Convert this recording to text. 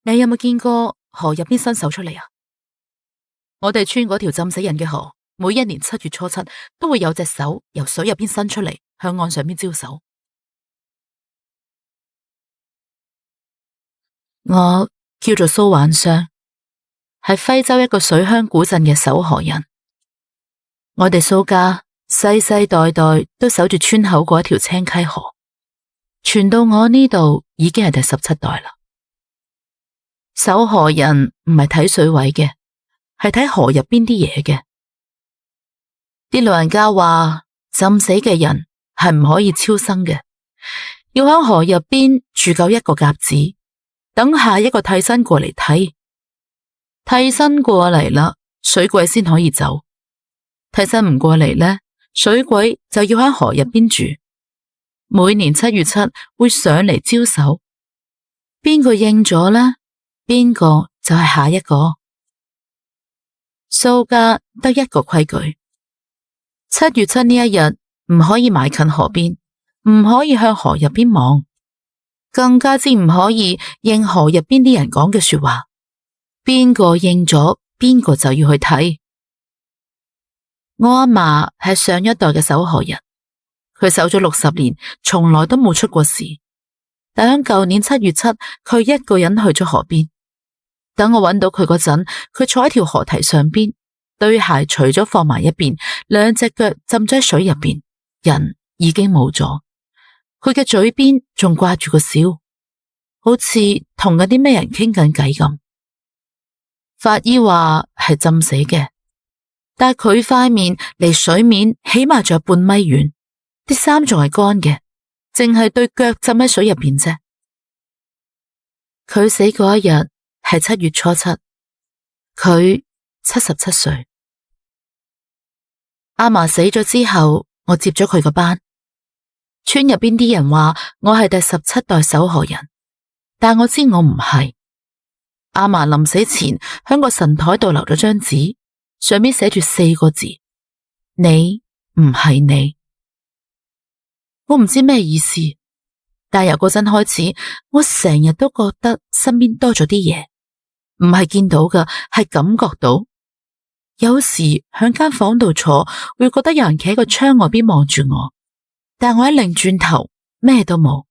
你有冇見過河入邊伸手出嚟啊？我哋村嗰條浸死人嘅河，每一年7月初7都會有隻手由水入邊伸出嚟，向岸上邊招手。我叫做蘇婉霜，係徽州一個水鄉古鎮嘅守河人。我哋蘇家世世代代都守住村口嗰一條青溪河，傳到我呢度已經係第17代啦。守河人唔係睇水位嘅，係睇河入邊啲嘢嘅。啲老人家話，浸死嘅人係唔可以超生嘅，要喺河入邊住夠1個甲子，等下一個替身過嚟睇。替身過嚟啦，水鬼先可以走。替身唔過嚟呢，水鬼就要喺河入邊住。每年7月7會上嚟招手，邊個應咗呢？邊個就係下一個。蘇家得一個規矩，7月7呢一日唔可以埋近河邊，唔可以向河入邊望，更加之唔可以應河入邊啲人講嘅說話。邊個應咗，邊個就要去睇。我阿嫲係上一代嘅守河人，佢守咗60年，從來都冇出過事。但喺舊年7月7，佢一個人去咗河邊。等我揾到佢嗰陣，佢坐喺條河堤上邊，對鞋除咗放埋一邊，兩隻腳浸咗喺水入邊，人已經冇咗。佢嘅嘴邊仲掛住個笑，好似同嗰啲咩人傾緊偈咁。法醫話係浸死嘅，但係佢塊面離水面起碼仲有半米遠，啲衫仲係乾嘅，淨係對腳浸喺水入邊啫。佢死嗰一日係7月初7，佢77歲。阿嫲死咗之後，我接咗佢個班。村入邊啲人話我係第17代守河人，但我知我唔係。阿嫲臨死前響個神台度留咗張紙，上面寫住4個字：你唔係你。我唔知咩意思，但由嗰陣開始，我成日都覺得身邊多咗啲嘢。唔係見到㗎，係感覺到。有時響間房度坐，會覺得有人企喺個窗外邊望住我，但我一擰轉頭，咩都冇。